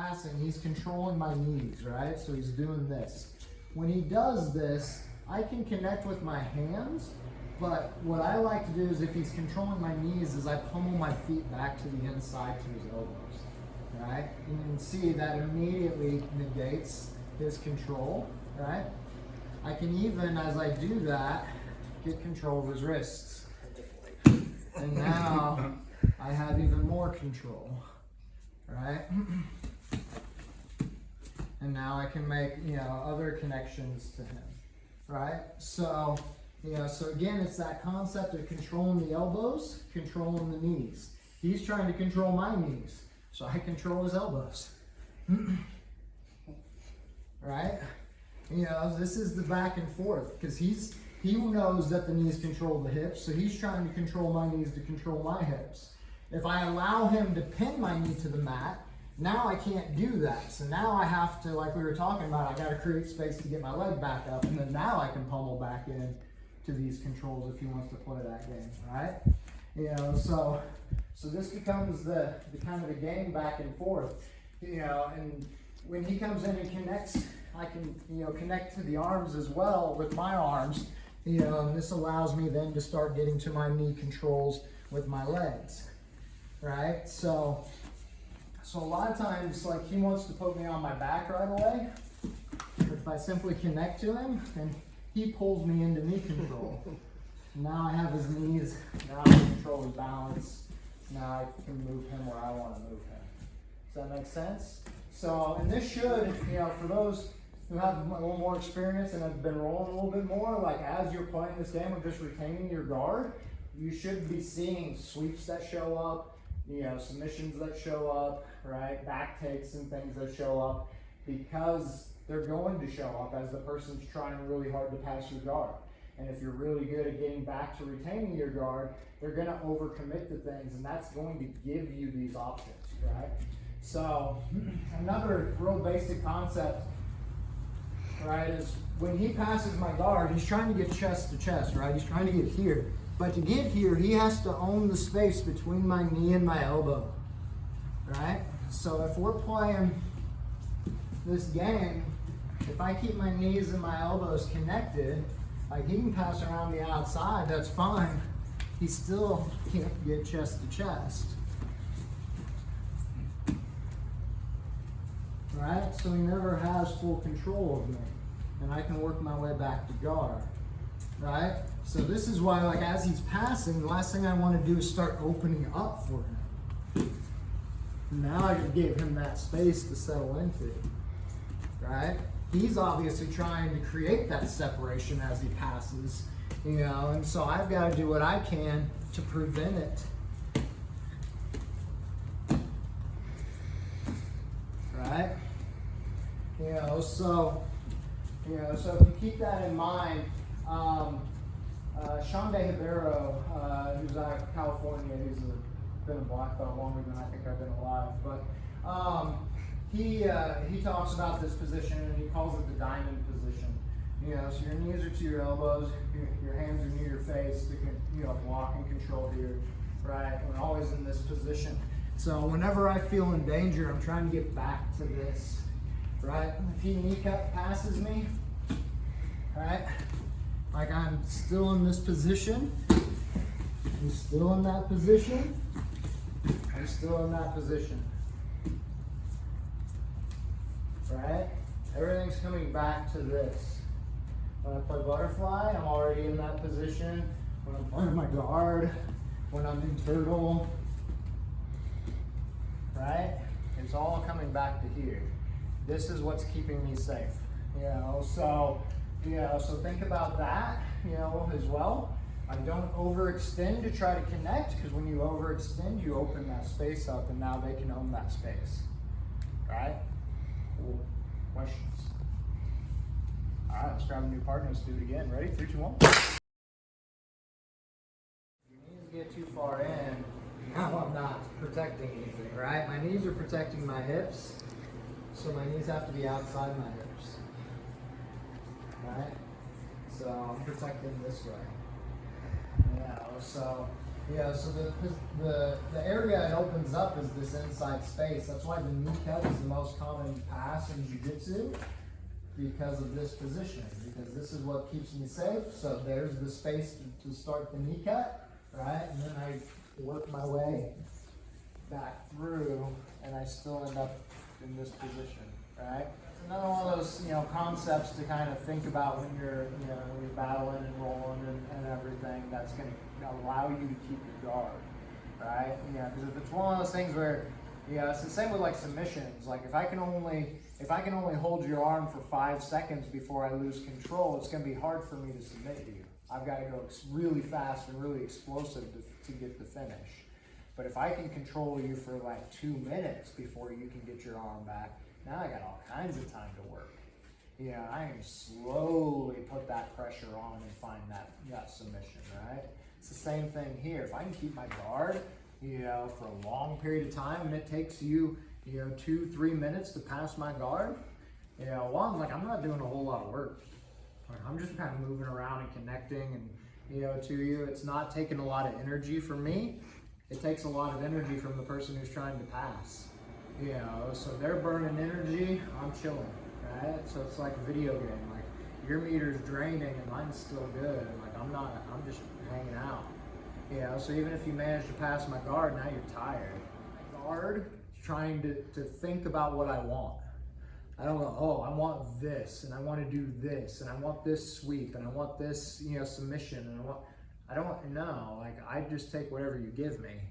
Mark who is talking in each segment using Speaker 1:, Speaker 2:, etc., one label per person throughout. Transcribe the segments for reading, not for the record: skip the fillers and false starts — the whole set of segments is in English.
Speaker 1: passing, he's controlling my knees, right? So he's doing this. When he does this, I can connect with my hands, but what I like to do is if he's controlling my knees is I pummel my feet back to the inside to his elbows, right? And you can see that immediately negates his control, right? I can even, as I do that, get control of his wrists. And now I have even more control, right? And now I can make, other connections to him, right? So, so again, it's that concept of controlling the elbows, controlling the knees. He's trying to control my knees, so I control his elbows, right? This is the back and forth, because he knows that the knees control the hips, so he's trying to control my knees to control my hips. If I allow him to pin my knee to the mat, now I can't do that. So now I have to, like we were talking about, I got to create space to get my leg back up, and then now I can pummel back in to these controls if he wants to play that game, right? So this becomes the kind of the game back and forth, and when he comes in and connects, I can, connect to the arms as well with my arms, and this allows me then to start getting to my knee controls with my legs, right? So a lot of times, like, he wants to put me on my back right away, but if I simply connect to him, then he pulls me into knee control. Now I have his knees, now I can control his balance, now I can move him where I want to move him. Does that make sense? So, and this should, for those who have a little more experience and have been rolling a little bit more, like as you're playing this game of just retaining your guard, you should be seeing sweeps that show up, submissions that show up, right? Back takes and things that show up, because they're going to show up as the person's trying really hard to pass your guard. And if you're really good at getting back to retaining your guard, they're going to overcommit to things, and that's going to give you these options, right? So another real basic concept, right, is when he passes my guard, he's trying to get chest to chest, right? He's trying to get here. But to get here, he has to own the space between my knee and my elbow, right? So if we're playing this game, if I keep my knees and my elbows connected, like, he can pass around the outside, that's fine. He still can't get chest to chest. Right? So he never has full control of me. And I can work my way back to guard. Right? So this is why, like, as he's passing, the last thing I want to do is start opening up for him. Now I just gave him that space to settle into. Right? He's obviously trying to create that separation as he passes, and so I've got to do what I can to prevent it. Right? So if you keep that in mind, Sean DeHibero, who's out of California, he's been a black belt longer than I think I've been alive, but he talks about this position, and he calls it the diamond position. So your knees are to your elbows, your hands are near your face to block and control here, right? We're always in this position. So whenever I feel in danger, I'm trying to get back to this, right? If he kneecap passes me, right? Like, I'm still in this position, I'm still in that position, I'm still in that position, right? Everything's coming back to this. When I play butterfly, I'm already in that position. When I'm playing my guard, when I'm in turtle, right? It's all coming back to here. This is what's keeping me safe, so think about that, as well. I don't overextend to try to connect, because when you overextend, you open that space up, and now they can own that space, right? Cool. Questions? All right, let's grab a new partner. Let's do it again. Ready? 3, 2, 1. Your knees get too far in, now I'm not protecting anything, right? My knees are protecting my hips, so my knees have to be outside my hips, right? So I'm protecting this way. So Yeah, so the area it opens up is this inside space. That's why the knee cut is the most common pass in Jiu-Jitsu, because of this position, because this is what keeps me safe. So there's the space to start the knee cut, right? And then I work my way back through, and I still end up in this position, right? Another one of those, concepts to kind of think about when you're battling and rolling and everything. That's going to allow you to keep your guard, right? Because if it's one of those things where, it's the same with like submissions. Like if I can only hold your arm for 5 seconds before I lose control, it's going to be hard for me to submit you. I've got to go really fast and really explosive to get the finish. But if I can control you for like 2 minutes before you can get your arm back, now I got all kinds of time to work. I can slowly put that pressure on and find that submission, right? It's the same thing here. If I can keep my guard, for a long period of time, and it takes you, 2-3 minutes to pass my guard, I'm not doing a whole lot of work. I'm just kind of moving around and connecting and, to you. It's not taking a lot of energy from me. It takes a lot of energy from the person who's trying to pass. So they're burning energy, I'm chilling, right? So it's like a video game. Like your meter's draining and mine's still good. Like I'm just hanging out. So even if you manage to pass my guard, now you're tired. Guard, trying to think about what I want. I don't go, oh, I want this, and I want to do this, and I want this sweep, and I want this, submission, and I don't know. Like I just take whatever you give me.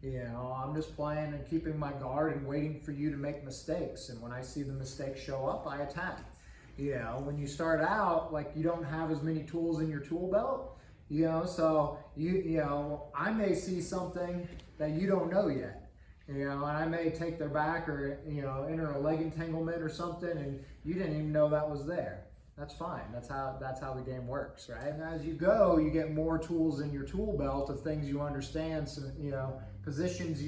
Speaker 1: I'm just playing and keeping my guard and waiting for you to make mistakes. And when I see the mistakes show up, I attack. When you start out, like you don't have as many tools in your tool belt, so I may see something that you don't know yet. And I may take their back or, enter a leg entanglement or something, and you didn't even know that was there. That's fine. That's how the game works, right? And as you go, you get more tools in your tool belt of things you understand, so, positions,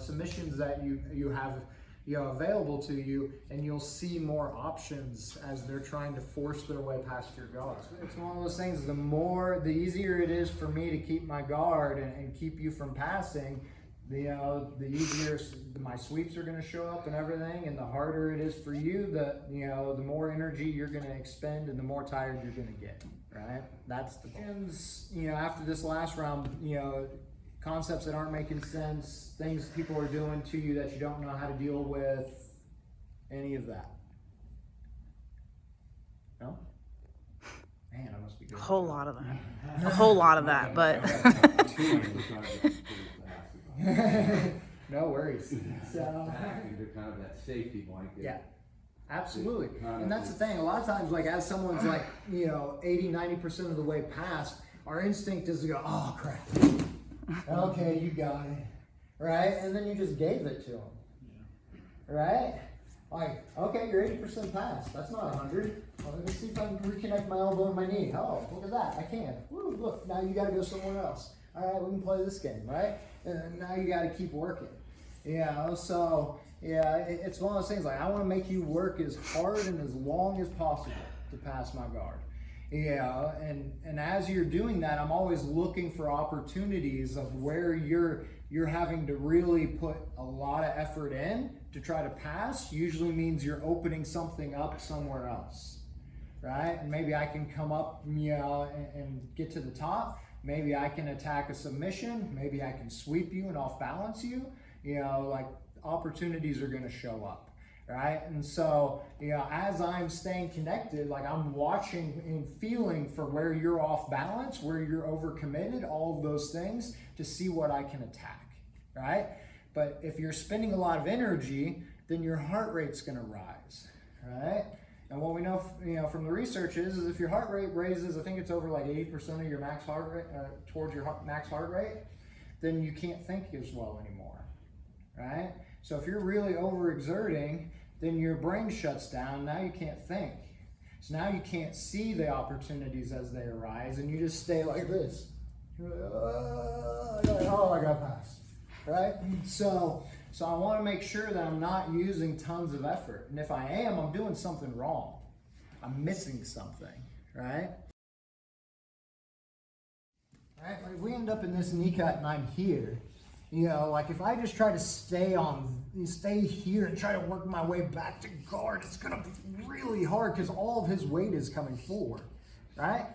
Speaker 1: submissions that you have, available to you, and you'll see more options as they're trying to force their way past your guard. It's one of those things, the easier it is for me to keep my guard and keep you from passing, the easier my sweeps are going to show up and everything, and the harder it is for you, the more energy you're going to expend and the more tired you're going to get, right? That's the goal. After this last round, concepts that aren't making sense, things people are doing to you that you don't know how to deal with, any of that. No? Man, I must be good.
Speaker 2: A whole lot of that. A whole lot of that, but...
Speaker 1: No worries. So,
Speaker 3: they're kind of that safety blanket.
Speaker 1: Yeah, absolutely. And that's the thing. A lot of times, like as someone's like, 80-90% of the way past, our instinct is to go, oh crap. Okay, you got it. Right? And then you just gave it to them. Right? Like, okay, you're 80% past. That's not 100. Well, let me see if I can reconnect my elbow and my knee. Oh, look at that. I can. Woo, look, now you got to go somewhere else. All right, we can play this game, right? And now you got to keep working. So, it's one of those things, like I want to make you work as hard and as long as possible to pass my guard. And as you're doing that, I'm always looking for opportunities of where you're having to really put a lot of effort in to try to pass. Usually means you're opening something up somewhere else, right? And maybe I can come up, and get to the top. Maybe I can attack a submission. Maybe I can sweep you and off balance you. Like opportunities are going to show up, right? And so, as I'm staying connected, like I'm watching and feeling for where you're off balance, where you're overcommitted, all of those things to see what I can attack, right? But if you're spending a lot of energy, then your heart rate's going to rise, right? And what we know, from the research is if your heart rate raises, I think it's over like 80% of your max heart rate, towards your max heart rate, then you can't think as well anymore, right? So if you're really overexerting, then your brain shuts down. Now you can't think. So now you can't see the opportunities as they arise, and you just stay like this. You're like, oh, I got past, right? So I want to make sure that I'm not using tons of effort. And if I am, I'm doing something wrong. I'm missing something, right? Right? Like if we end up in this knee cut and I'm here, you know, like if I just try to stay here and try to work my way back to guard, it's gonna be really hard because all of his weight is coming forward, right?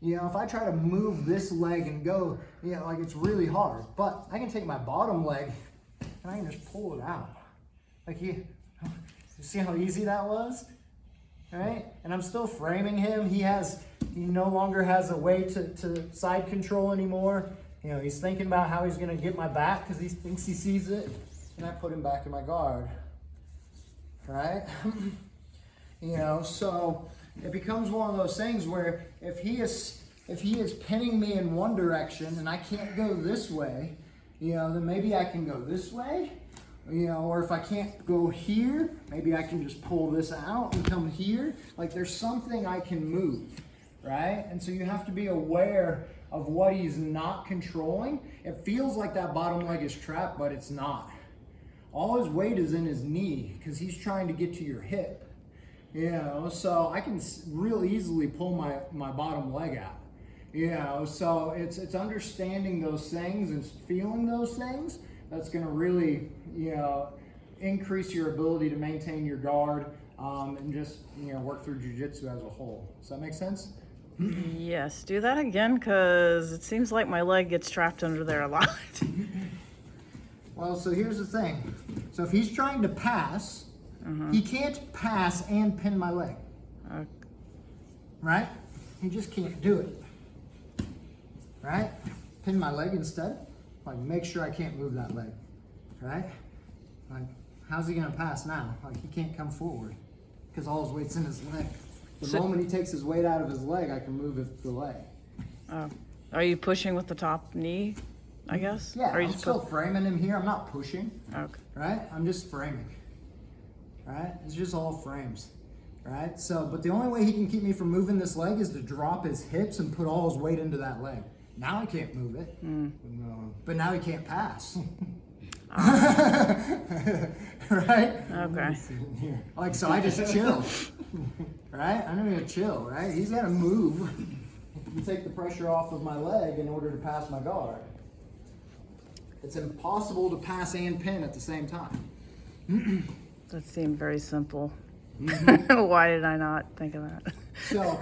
Speaker 1: You know, if I try to move this leg and go, you know, like it's really hard. But I can take my bottom leg and I can just pull it out. Like you see how easy that was? Right? And I'm still framing him. He no longer has a way to side control anymore. You know, he's thinking about how he's gonna get my back because he thinks he sees it. And I put him back in my guard. Right? You know, so it becomes one of those things where if he is pinning me in one direction and I can't go this way, you know, then maybe I can go this way, you know, or if I can't go here, maybe I can just pull this out and come here. Like there's something I can move, right? And so you have to be aware of what he's not controlling. It feels like that bottom leg is trapped, but it's not. All his weight is in his knee because he's trying to get to your hip. You know, so I can real easily pull my bottom leg out. You know, so it's understanding those things and feeling those things that's going to really, you know, increase your ability to maintain your guard and just, you know, work through jiu-jitsu as a whole. Does that make sense?
Speaker 2: Yes, do that again because it seems like my leg gets trapped under there a lot.
Speaker 1: Well, so here's the thing. So if he's trying to pass, he can't pass and pin my leg.
Speaker 2: Okay.
Speaker 1: Right? He just can't do it. Right? Pin my leg instead. Like make sure I can't move that leg. Right? Like how's he gonna pass now? Like he can't come forward because all his weight's in his leg. The moment he takes his weight out of his leg, I can move the leg.
Speaker 2: Oh. Are you pushing with the top knee, I guess?
Speaker 1: Yeah,
Speaker 2: or you
Speaker 1: I'm
Speaker 2: just
Speaker 1: still framing him here. I'm not pushing.
Speaker 2: Okay.
Speaker 1: Right? I'm just framing. Right? It's just all frames. Right? So, but the only way he can keep me from moving this leg is to drop his hips and put all his weight into that leg. Now I can't move it. But now he can't pass. Right?
Speaker 2: Okay.
Speaker 1: Like, so I just chill. Right? I'm gonna chill, right? He's gotta move. You take the pressure off of my leg in order to pass my guard. It's impossible to pass and pin at the same time.
Speaker 2: That seemed very simple. Why did I not think of that?
Speaker 1: So,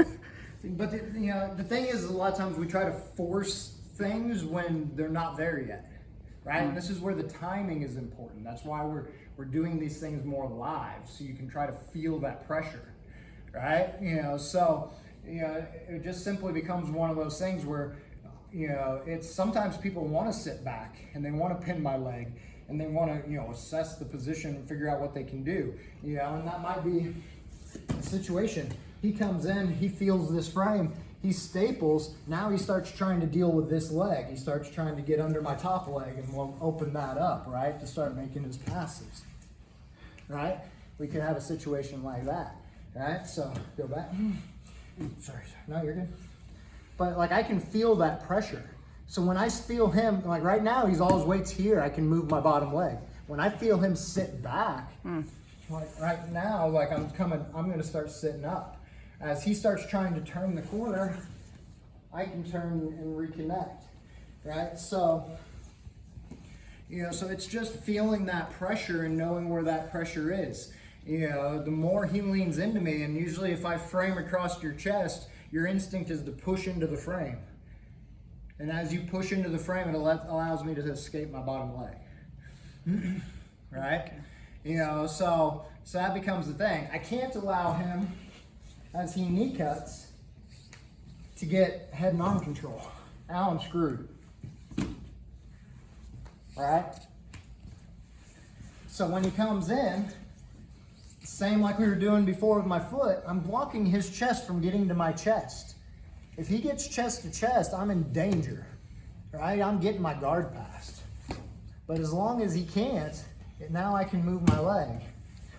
Speaker 1: but you know, the thing is, a lot of times we try to force things when they're not there yet, right? And this is where the timing is important. That's why we're doing these things more live, so you can try to feel that pressure, right? You know, so you know, it just simply becomes one of those things where, you know, it's sometimes people want to sit back and they want to pin my leg and they want to, you know, assess the position and figure out what they can do, you know, and that might be a situation. He comes in, he feels this frame, he staples, now he starts trying to deal with this leg. He starts trying to get under my top leg and we'll open that up, right, to start making his passes, right? We could have a situation like that, right? So, go back. Sorry, no, you're good. But like I can feel that pressure. So when I feel him, like right now he's all his weight's here, I can move my bottom leg. When I feel him sit back, like right now, like I'm gonna start sitting up. As he starts trying to turn the corner, I can turn and reconnect, right? So, you know, so it's just feeling that pressure and knowing where that pressure is. You know, the more he leans into me, and usually if I frame across your chest, your instinct is to push into the frame. And as you push into the frame, it allows me to escape my bottom leg. Right? You know, so that becomes the thing. I can't allow him, as he knee cuts, to get head and arm control. Now I'm screwed. Right? So when he comes in, same like we were doing before with my foot, I'm blocking his chest from getting to my chest. If he gets chest to chest, I'm in danger, right? I'm getting my guard passed. But as long as he can't, now I can move my leg,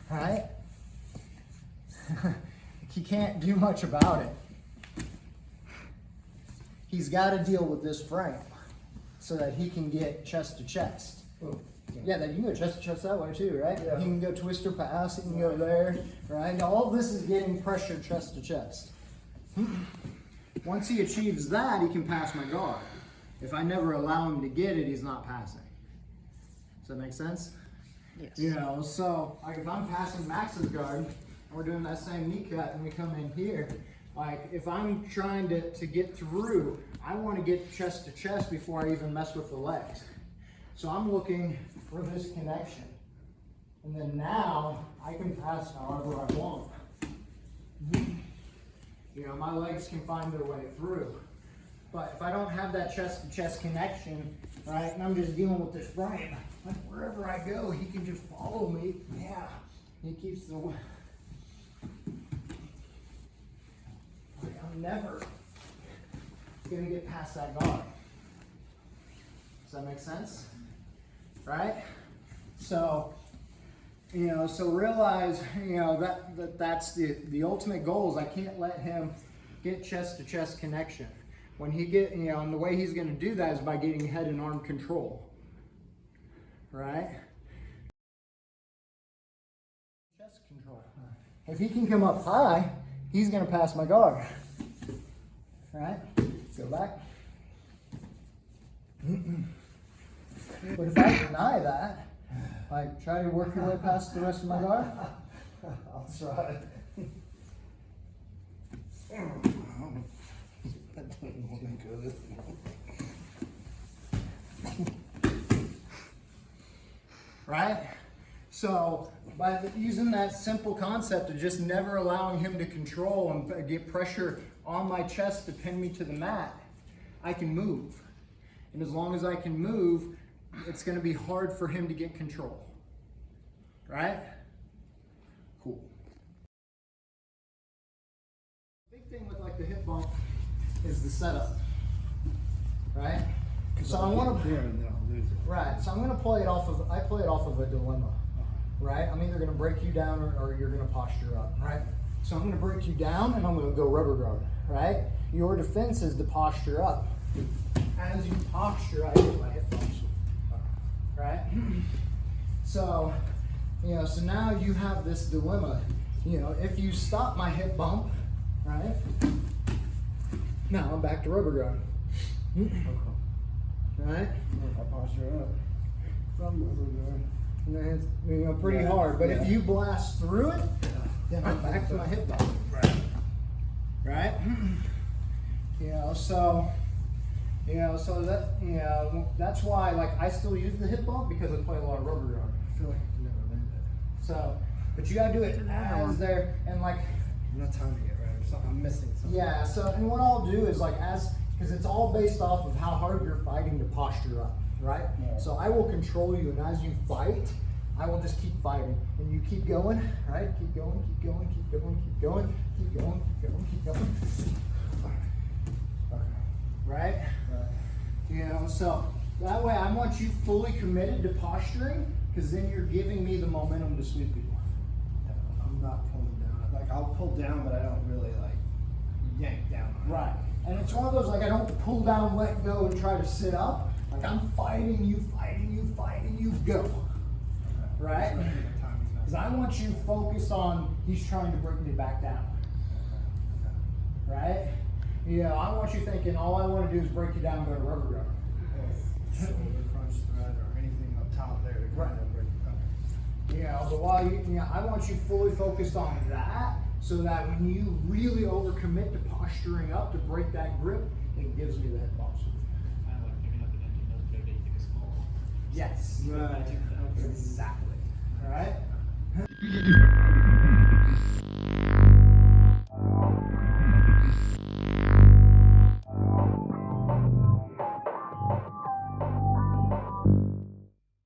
Speaker 1: right? He can't do much about it. He's got to deal with this frame so that he can get chest to chest. Yeah, that you can go chest to chest that way too, right? Yeah. He can go twister pass, he can go there, right? Now all this is getting pressure chest to chest. Once he achieves that, he can pass my guard. If I never allow him to get it, he's not passing. Does that make sense?
Speaker 2: Yes.
Speaker 1: You know, so like if I'm passing Max's guard, and we're doing that same knee cut, and we come in here, like if I'm trying to get through, I want to get chest to chest before I even mess with the legs. So I'm looking for this connection. And then now I can pass however I want. You know, my legs can find their way through. But if I don't have that chest to chest connection, right, and I'm just dealing with this frame, like wherever I go, he can just follow me. Yeah, he keeps the. Like, I'm never gonna get past that guard. Does that make sense? Right? So, you know, so realize, you know, that's the ultimate goal is I can't let him get chest to chest connection. When he get, you know, and the way he's going to do that is by getting head and arm control, right? Chest control. If he can come up high, he's going to pass my guard, right? Go back. But if I deny that, like try to work your way past the rest of my guard.
Speaker 4: I'll try. That doesn't look good.
Speaker 1: Right? So by using that simple concept of just never allowing him to control and get pressure on my chest to pin me to the mat, I can move. And as long as I can move, it's going to be hard for him to get control. Right? Cool. Big thing with like the hip bump is the setup. Right? So I want to right. So I'm going to play it off of. I play it off of a dilemma. Right? I'm either going to break you down or you're going to posture up. Right? So I'm going to break you down and I'm going to go rubber guard. Right? Your defense is to posture up. As you posture, I hit my hip bumps. Right? So, you know, so now you have this dilemma. You know, if you stop my hip bump, right? Now I'm back to rubber guard. Right?
Speaker 4: If I posture up from rubber guard.
Speaker 1: And then it's, you know, pretty hard. But if you blast through it, then I'm back to my hip bump.
Speaker 4: Right.
Speaker 1: Right? You know, so that, you know, that's why, like, I still use the hip bump because I play a lot of rubber guard.
Speaker 4: I feel like I can never land it.
Speaker 1: So, but you gotta do it as there, and like,
Speaker 4: I'm not timing it right. Or something. I'm missing something.
Speaker 1: yeah, so, and what I'll do is like, because it's all based off of how hard you're fighting to posture up, right?
Speaker 4: Yeah.
Speaker 1: So I will control you, and as you fight, I will just keep fighting, and you keep going, right? Keep going, keep going, keep going, keep going, keep going, keep going, keep going.
Speaker 4: Okay.
Speaker 1: Right?
Speaker 4: Right.
Speaker 1: You know, so that way I want you fully committed to posturing, because then you're giving me the momentum to sweep people.
Speaker 4: I'm not pulling down. Like I'll pull down, but I don't really like yank down on it.
Speaker 1: Right. And it's one of those, like, I don't pull down, let go, and try to sit up. Like, I'm fighting you, fighting you, fighting you, go.
Speaker 4: Okay.
Speaker 1: Right?
Speaker 4: Especially the timing's messed
Speaker 1: Because I
Speaker 4: up.
Speaker 1: want you focused on, he's trying to bring me back down.
Speaker 4: Okay.
Speaker 1: Right? You know, I want you thinking, all I want to do is break you down and go to rubber guard.
Speaker 4: Shoulder crunch thread or anything up top there to kind of break it up.
Speaker 1: You know, but while you know, I want you fully focused on that, so that when you really overcommit to posturing up to break that grip, it gives me the hip bumps.
Speaker 5: Kind of like giving up an empty military day, take a small.
Speaker 1: Yes.
Speaker 4: Right. Okay.